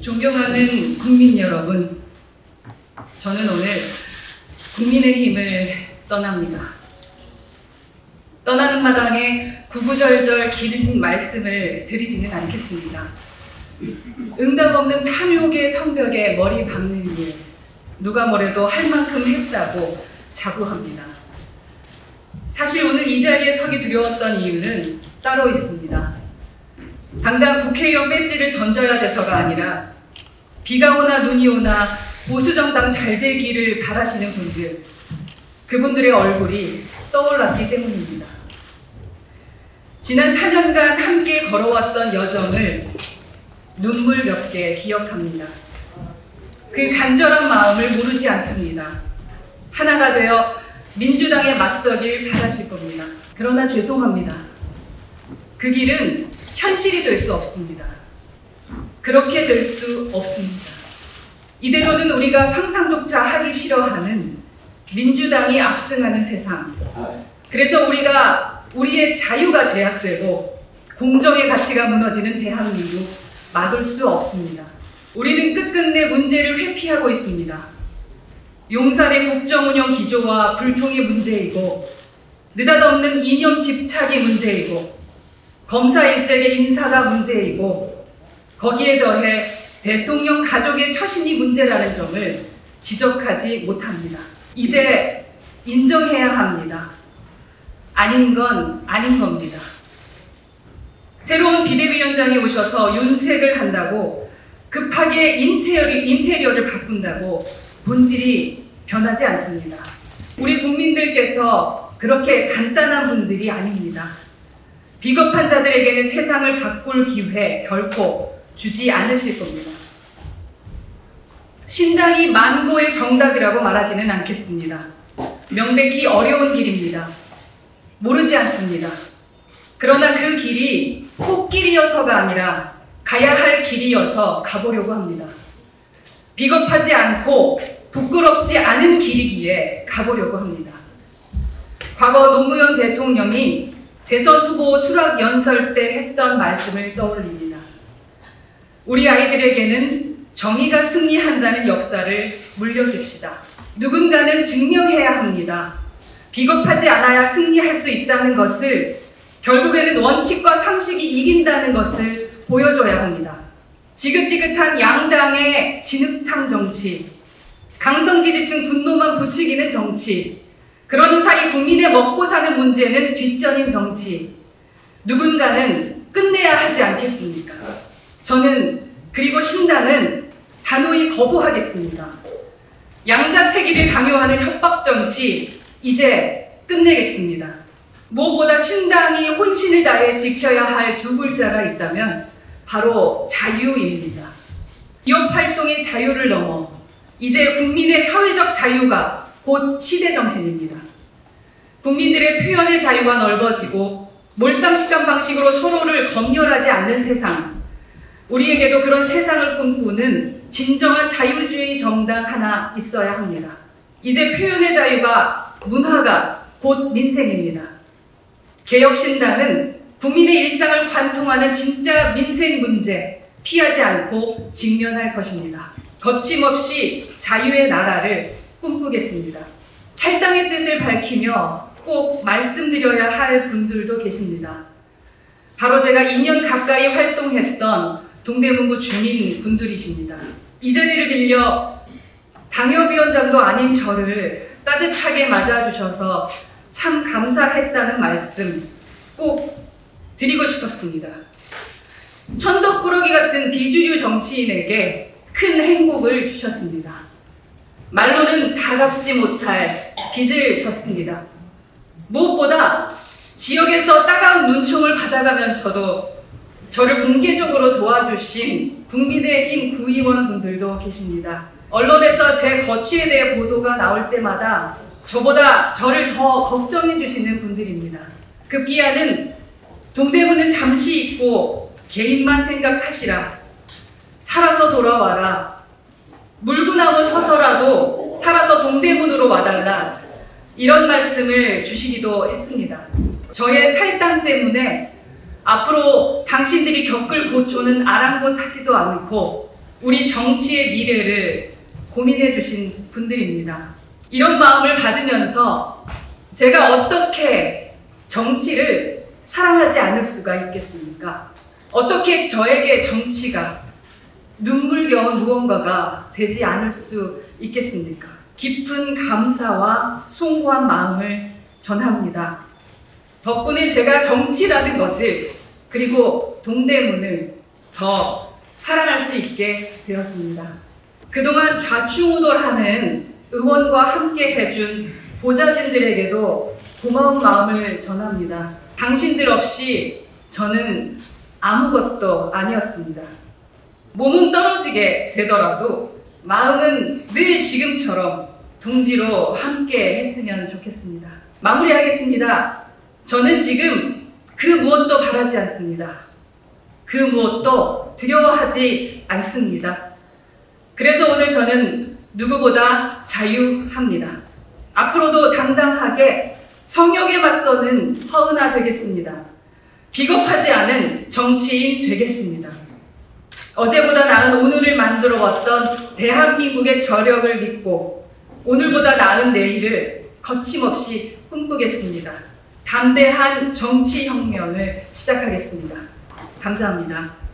존경하는 국민 여러분, 저는 오늘 국민의힘을 떠납니다. 떠나는 마당에 구구절절 긴 말씀을 드리지는 않겠습니다. 응답 없는 탐욕의 성벽에 머리 박는 일, 누가 뭐래도 할 만큼 했다고 자부합니다. 사실 오늘 이 자리에 서기 두려웠던 이유는 따로 있습니다. 당장 국회의원 배지를 던져야 돼서가 아니라 비가 오나 눈이 오나 보수정당 잘 되기를 바라시는 분들, 그분들의 얼굴이 떠올랐기 때문입니다. 지난 4년간 함께 걸어왔던 여정을 눈물겹게 기억합니다. 그 간절한 마음을 모르지 않습니다. 하나가 되어 민주당에 맞서길 바라실 겁니다. 그러나 죄송합니다. 그 길은 현실이 될 수 없습니다. 그렇게 될 수 없습니다. 이대로는 우리가 상상조차 하기 싫어하는 민주당이 압승하는 세상, 그래서 우리의 자유가 제약되고 공정의 가치가 무너지는 대한민국 막을 수 없습니다. 우리는 끝끝내 문제를 회피하고 있습니다. 용산의 국정운영 기조와 불통이 문제이고, 느닷없는 이념 집착이 문제이고, 검사 일색의 인사가 문제이고, 거기에 더해 대통령 가족의 처신이 문제라는 점을 지적하지 못합니다. 이제 인정해야 합니다. 아닌 건 아닌 겁니다. 새로운 비대위원장이 오셔서 윤색을 한다고 급하게 인테리어를 바꾼다고 본질이 변하지 않습니다. 우리 국민들께서 그렇게 간단한 분들이 아닙니다. 비겁한 자들에게는 세상을 바꿀 기회 결코 주지 않으실 겁니다. 신당이 만고의 정답이라고 말하지는 않겠습니다. 명백히 어려운 길입니다. 모르지 않습니다. 그러나 그 길이 꽃길이어서가 아니라 가야 할 길이어서 가보려고 합니다. 비겁하지 않고 부끄럽지 않은 길이기에 가보려고 합니다. 과거 노무현 대통령이 대선 후보 수락 연설 때 했던 말씀을 떠올립니다. 우리 아이들에게는 정의가 승리한다는 역사를 물려줍시다. 누군가는 증명해야 합니다. 비겁하지 않아야 승리할 수 있다는 것을, 결국에는 원칙과 상식이 이긴다는 것을 보여줘야 합니다. 지긋지긋한 양당의 진흙탕 정치, 강성지지층 분노만 부추기는 정치, 그러는 사이 국민의 먹고 사는 문제는 뒷전인 정치, 누군가는 끝내야 하지 않겠습니까? 저는, 그리고 신당은 단호히 거부하겠습니다. 양자택일을 강요하는 협박 정치, 이제 끝내겠습니다. 무엇보다 신당이 혼신을 다해 지켜야 할 두 글자가 있다면 바로 자유입니다. 기업 활동의 자유를 넘어 이제 국민의 사회적 자유가 곧 시대 정신입니다. 국민들의 표현의 자유가 넓어지고 몰상식단 방식으로 서로를 검열하지 않는 세상, 우리에게도 그런 세상을 꿈꾸는 진정한 자유주의 정당 하나 있어야 합니다. 이제 표현의 자유가, 문화가 곧 민생입니다. 개혁신당은 국민의 일상을 관통하는 진짜 민생 문제 피하지 않고 직면할 것입니다. 거침없이 자유의 나라를 꿈꾸겠습니다. 탈당의 뜻을 밝히며 꼭 말씀드려야 할 분들도 계십니다. 바로 제가 2년 가까이 활동했던 동대문구 주민분들이십니다. 이 자리를 빌려 당협위원장도 아닌 저를 따뜻하게 맞아주셔서 참 감사했다는 말씀 꼭 드리고 싶었습니다. 천덕꾸러기 같은 비주류 정치인에게 큰 행복을 주셨습니다. 말로는 다 갚지 못할 빚을 졌습니다. 무엇보다 지역에서 따가운 눈총을 받아가면서도 저를 공개적으로 도와주신 국민의힘 구의원분들도 계십니다. 언론에서 제 거취에 대해 보도가 나올 때마다 저보다 저를 더 걱정해 주시는 분들입니다. 급기야는 동대문은 잠시 잊고 개인만 생각하시라. 살아서 돌아와라. 물구나무 서서라도 살아서 동대문으로 와달라. 이런 말씀을 주시기도 했습니다. 저의 탈당 때문에 앞으로 당신들이 겪을 고초는 아랑곳하지도 않고 우리 정치의 미래를 고민해 주신 분들입니다. 이런 마음을 받으면서 제가 어떻게 정치를 사랑하지 않을 수가 있겠습니까? 어떻게 저에게 정치가 눈물겨운 무언가가 되지 않을 수 있겠습니까? 깊은 감사와 송구한 마음을 전합니다. 덕분에 제가 정치라는 것을 그리고 동대문을 더 사랑할 수 있게 되었습니다. 그동안 좌충우돌하는 의원과 함께 해준 보좌진들에게도 고마운 마음을 전합니다. 당신들 없이 저는 아무것도 아니었습니다. 몸은 떨어지게 되더라도 마음은 늘 지금처럼 동지로 함께 했으면 좋겠습니다. 마무리하겠습니다. 저는 지금 그 무엇도 바라지 않습니다. 그 무엇도 두려워하지 않습니다. 그래서 오늘 저는 누구보다 자유합니다. 앞으로도 당당하게 성역에 맞서는 허은아 되겠습니다. 비겁하지 않은 정치인 되겠습니다. 어제보다 나은 오늘을 만들어 왔던 대한민국의 저력을 믿고 오늘보다 나은 내일을 거침없이 꿈꾸겠습니다. 담대한 정치혁명을 시작하겠습니다. 감사합니다.